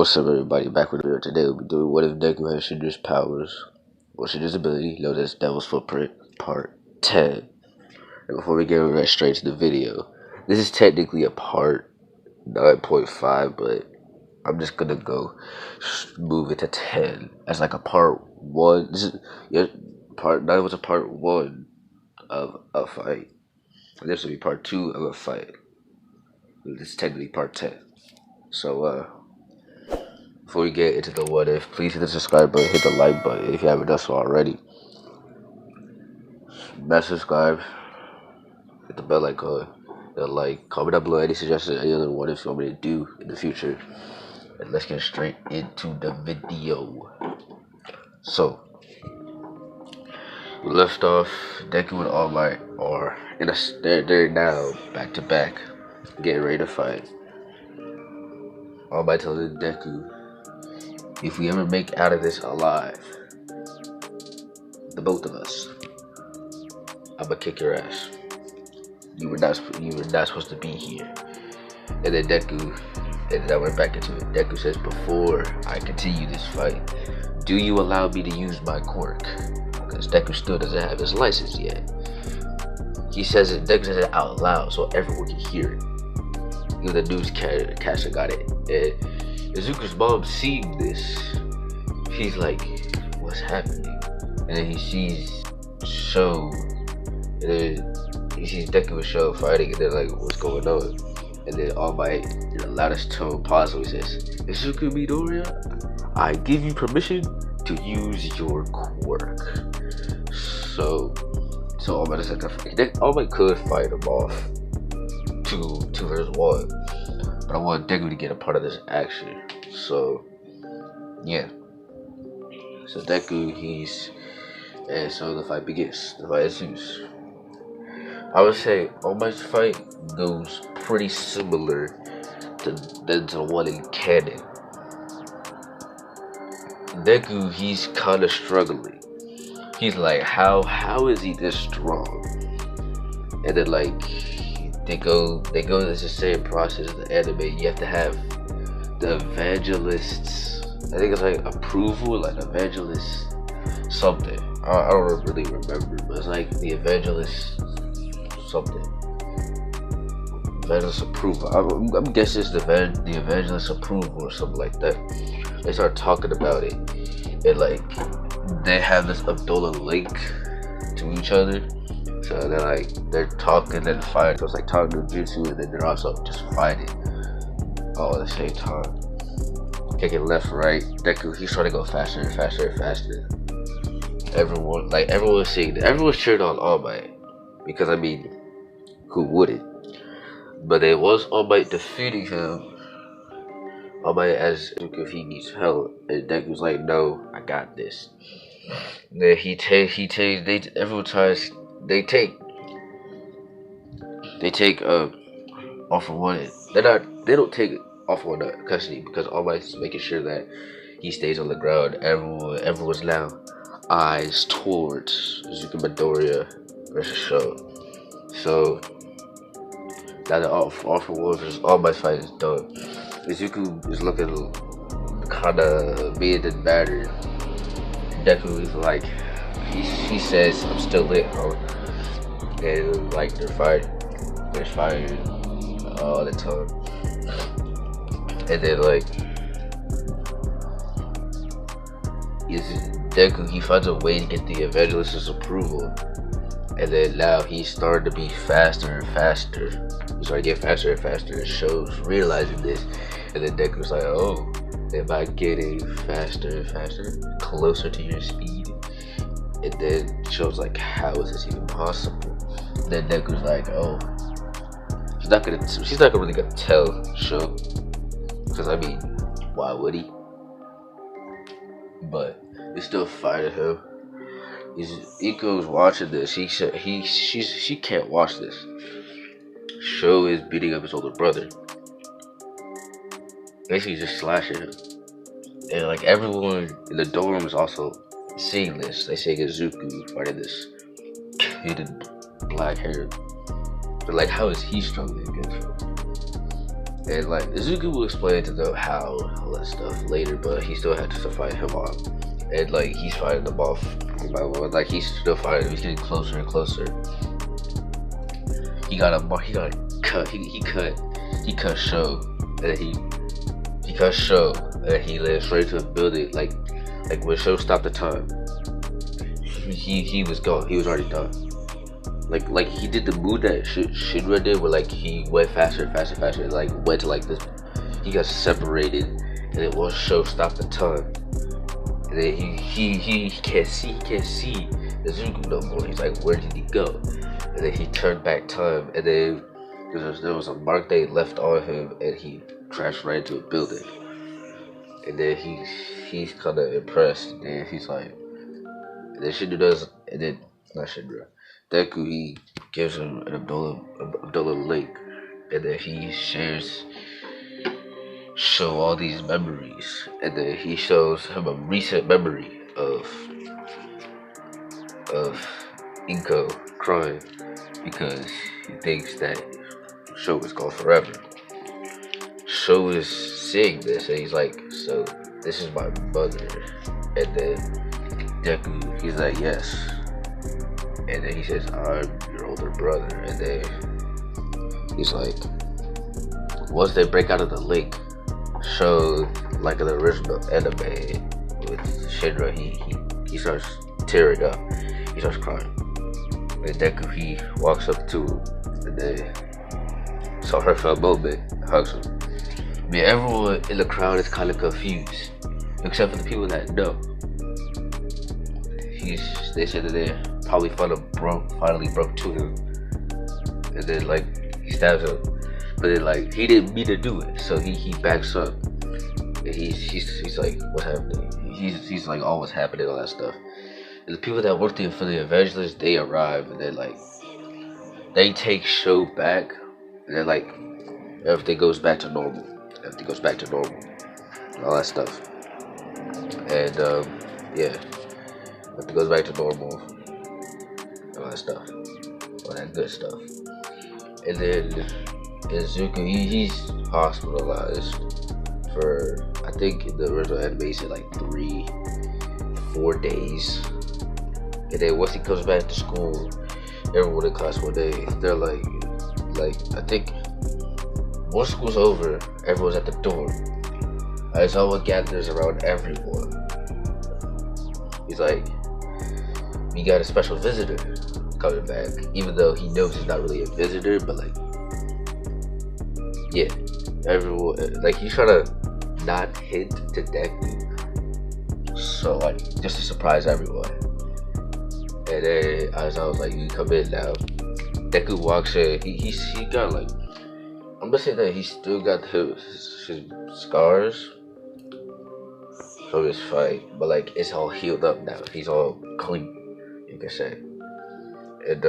What's up, everybody? Back with a video. Today we'll be doing what if Deku has Shinra's powers. What's Shinra's ability? Known as Devil's Footprint, Part 10. And before we get right straight to the video, this is technically a Part 9.5, but I'm just gonna go move it to 10 as like a Part 1. This is Part 9 was a Part 1 of a fight. And this will be Part 2 of a fight. This is technically Part 10. So before we get into the what if, please hit the subscribe button, hit the like button if you haven't done so already. Smash subscribe, hit the bell icon, and comment down below any suggestions, any other what ifs you want me to do in the future. And let's get straight into the video. So we left off, Deku and All Might are they're now back to back, getting ready to fight. All Might tells Deku, if we ever make out of this alive, the both of us, I'ma kick your ass. You were not supposed to be here. And then Deku, and then I went back into it. Deku says, before I continue this fight, do you allow me to use my quirk? Because Deku still doesn't have his license yet. He says it, Deku says it out loud so everyone can hear it. Even the newscaster got it. And Izuku's mom seeing this, she's like, what's happening? And then he sees Sho, and then he sees Deku and Sho fighting, and they're like, what's going on? And then All Might, in the loudest tone possible, says, Izuku Midoriya, I give you permission to use your quirk. So All Might is like, All Might could fight him off 2 versus 1. But I want Deku to get a part of this action. So yeah. So Deku, and so the fight begins. The fight ensues. I would say All Might's fight goes pretty similar to the one in canon. Deku, he's kinda struggling. He's like, how is he this strong? And then like they go into the same process of the anime. You have to have the evangelist's, I think it's like approval, like evangelist something. I don't really remember, but it's like the evangelist something. Evangelist approval. I'm guessing it's the evangelist approval or something like that. They start talking about it, and like they have this Abolla link to each other. So they're talking and fighting. So it's like talking to Jutsu, and then they're also just fighting all at the same time. Kicking left, right. Deku, he's trying to go faster and faster and faster. Everyone's seeing it. Everyone's cheering on All Might, because I mean, who wouldn't? But it was All Might defeating him. All Might asks Deku if he needs help, and Deku's like, no, I got this. And then they take All for One. They don't take All for One custody, because All Might's making sure that he stays on the ground. Everyone's now eyes towards Izuku Midoriya versus Sho. So now the All for One versus All Might fight is done. Izuku is looking kinda mid and battered. Deku is like, he says, I'm still lit, bro. And like they're fighting all the time. And then like Deku, he finds a way to get the evangelist's approval. And then now he's starting to be faster and faster. He's starting to get faster and faster, and Sho's realizing this. And then Deku's like, oh, am I getting faster and faster, closer to your speed? And then Sho's like, how is this even possible? And then Deku's like, oh, she's not really gonna tell Sho, because I mean, why would he? But he's still fighting him. Iko's watching this. She can't watch this. Sho is beating up his older brother, basically just slashing him. And like everyone in the dorm is also seeing this. They say Izuku fighting this kid in black hair. But like, how is he struggling against him? And like Izuku will explain to them how all that stuff later, but he still had to fight him off. And like he's fighting them off one by one. Like he's still fighting. He's getting closer and closer. He got cut. He cut Sho, and he cut Sho, and he led straight to a building. Like when Sho stopped the time, he was gone. He was already done. Like he did the move that Shinra did, where like he went faster, and like went to like this. He got separated, and then once Sho stopped the time, and then he can't see Izuku no more. He's like, where did he go? And then he turned back time, and then there was a mark they left on him, and he crashed right into a building. And then he's kind of impressed, and then he's like, and then Shinra does, and then not Shinra, Deku, he gives him an Abolla link, and then he show all these memories, and then he shows him a recent memory of Inko crying because he thinks that Sho is gone forever. Sho is seeing this, and he's like, so this is my mother. And then Deku, he's like, yes. And then he says, I'm your older brother. And then he's like, once they break out of the lake, Sho, like in the original anime with Shinra, he starts tearing up. He starts crying. And Deku, he walks up to him, and then saw her for a moment, hugs him. I mean, everyone in the crowd is kind of confused, except for the people that know. They said that they probably finally broke to him, and then like he stabs him, but then like he didn't mean to do it, so he backs up, and he's like, what's happening? He's like, all what's happening, all that stuff. And the people that work there for the evangelists, they arrive, and then like they take Sho back, and then like everything goes back to normal. Everything goes back to normal, and all that stuff. And yeah, everything goes back to normal, all that stuff, all that good stuff. And then Izuku, he's hospitalized for, I think in the original anime he said like 3-4 days. And then once he comes back to school, everyone in class one day, they're like I think once school's over, everyone's at the door. As someone gathers around everyone. He's like, we got a special visitor coming back, even though he knows he's not really a visitor, but like, yeah, everyone, like he's trying to not hint to Deku, so like just to surprise everyone. And then as I was like, you come in now. Deku walks in. He got like, I'm gonna say that he still got his scars from his fight, but like it's all healed up now. He's all clean, you can say. And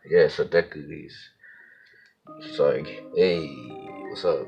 yeah, so Deku, he's like, hey, what's up?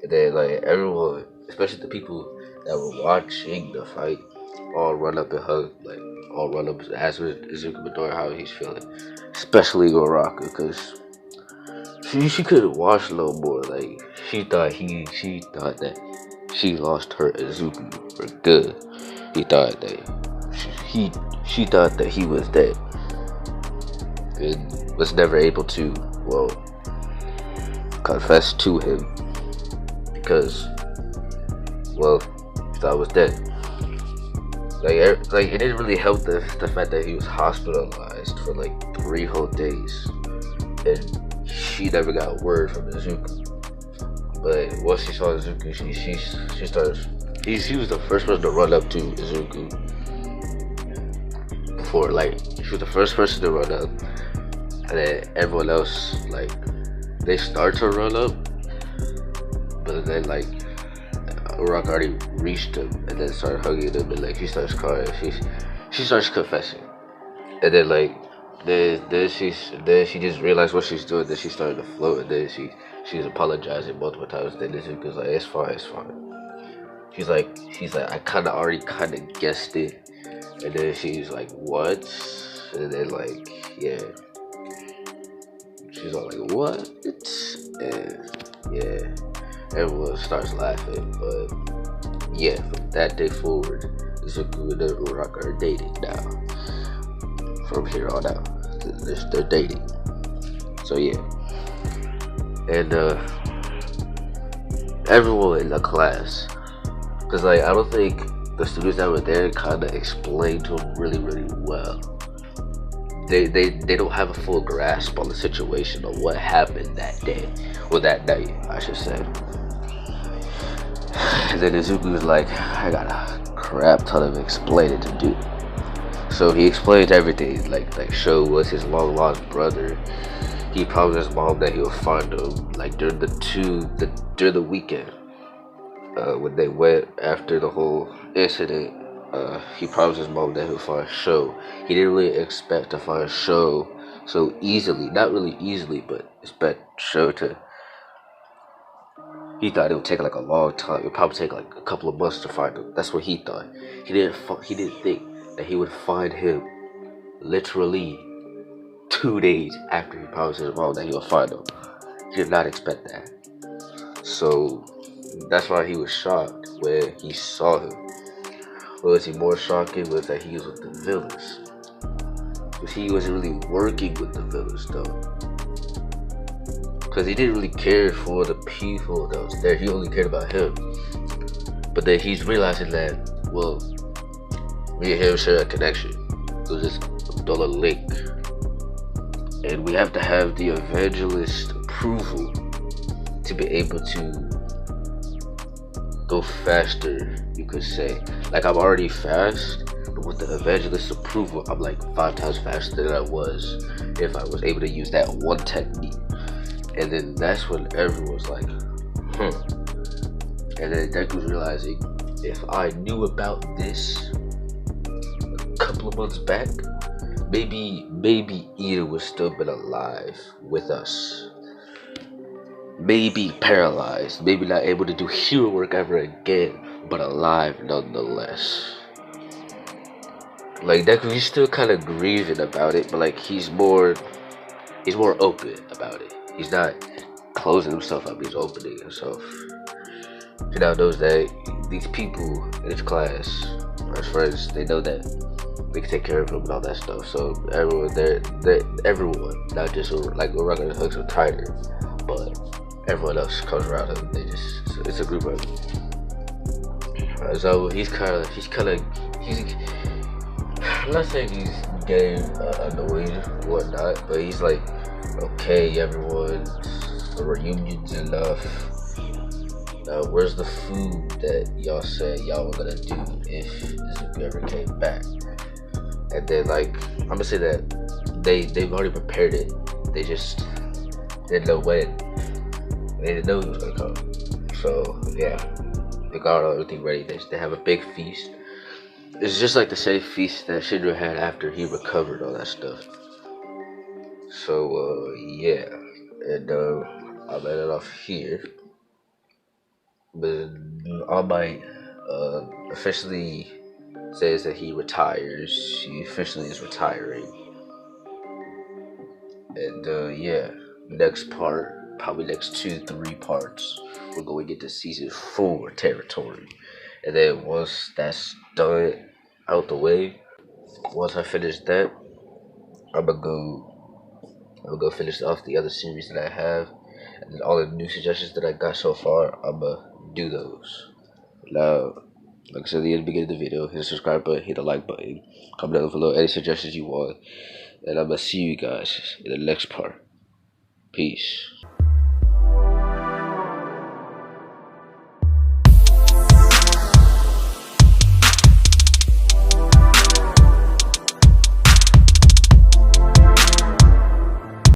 And then like everyone, especially the people that were watching the fight, all run up and hug, like all run up and ask Izuku Midori how he's feeling, especially Uraraka, because she couldn't watch no more. Like she thought that she lost her Izuku for good. He thought that she thought that he was dead and was never able to, well, confess to him because, well, he thought he was dead. Like it didn't really help the fact that he was hospitalized for like 3 whole days, and she never got word from Izuku. But once she saw Izuku, she started. She was the first person to run up to Izuku. Before, like, she was the first person to run up, and then everyone else, like, they start to run up, but then like Uraraka already reached him and then started hugging him, and like she starts crying. She starts confessing, and then like then she just realized what she's doing. Then she started to float, and then she's apologizing multiple times. Then Izuku's like, it's fine. She's like I already guessed it, and then she's like, what? And then like, yeah, she's all like, what? And yeah, everyone starts laughing. But yeah, from that day forward, Zuko and Uraraka are dating now. From here on out, they're dating. So yeah, and everyone in the class, because like I don't think the students that were there kind of explained to them really well. They don't have a full grasp on the situation of what happened that day, or that night, I should say. And then Izuku was like, I got a crap ton of explaining to do. So he explained everything, like Sho was his long lost brother. He promised his mom that he'll find him, like during the weekend, when they went after the whole incident. He promised his mom that he'll find Sho. He didn't really expect to find Sho so easily. Not really easily, but expect Sho to. He thought it would take like a long time. It would probably take like a couple of months to find him. That's what he thought. He didn't think that he would find him literally 2 days after he promised his mom that he would find him. He did not expect that. So that's why he was shocked when he saw him. What was he more shocking was that he was with the villains. Because he wasn't really working with the villains though. Because he didn't really care for the people that was there. He only cared about him. But then he's realizing that, well, me and him share a connection. It was just dollar link. And we have to have the evangelist approval to be able to go faster, you could say. Like, I'm already fast, but with the evangelist approval, I'm like 5 times faster than I was if I was able to use that one technique. And then that's when everyone's like, And then Deku's realizing, if I knew about this a couple of months back, maybe Ida would still been alive with us. Maybe paralyzed, maybe not able to do hero work ever again, but alive nonetheless. Like Deku, he's still kind of grieving about it, but like he's more open about it. He's not closing himself up, he's opening himself. He now knows that these people in his class, or his friends, they know that they can take care of him and all that stuff. So everyone, everyone, not just like Uraraka and Hooks with Tiger, but everyone else comes around him. It's a group of so he's I'm not saying he's getting annoyed or whatnot, but he's like, okay, everyone, the reunion's enough. Now, where's the food that y'all said y'all were gonna do if Zuko ever came back? And then, like, I'm gonna say that they've already prepared it. They just didn't know when. They didn't know he was gonna come. So yeah, they got everything ready. They have a big feast. It's just like the same feast that Shinra had after he recovered all that stuff. So yeah, and I'll end it off here. But All Might officially says that he retires. He officially is retiring. And yeah, next part, probably next 2-3 parts, we're going to get to season 4 territory. And then once that's done out the way, once I finish that, I'm gonna go finish off the other series that I have, and all the new suggestions that I got so far, I'm gonna do those. Now, like I said at the beginning of the video, hit the subscribe button, hit the like button, comment down below any suggestions you want, and I'm gonna see you guys in the next part. Peace.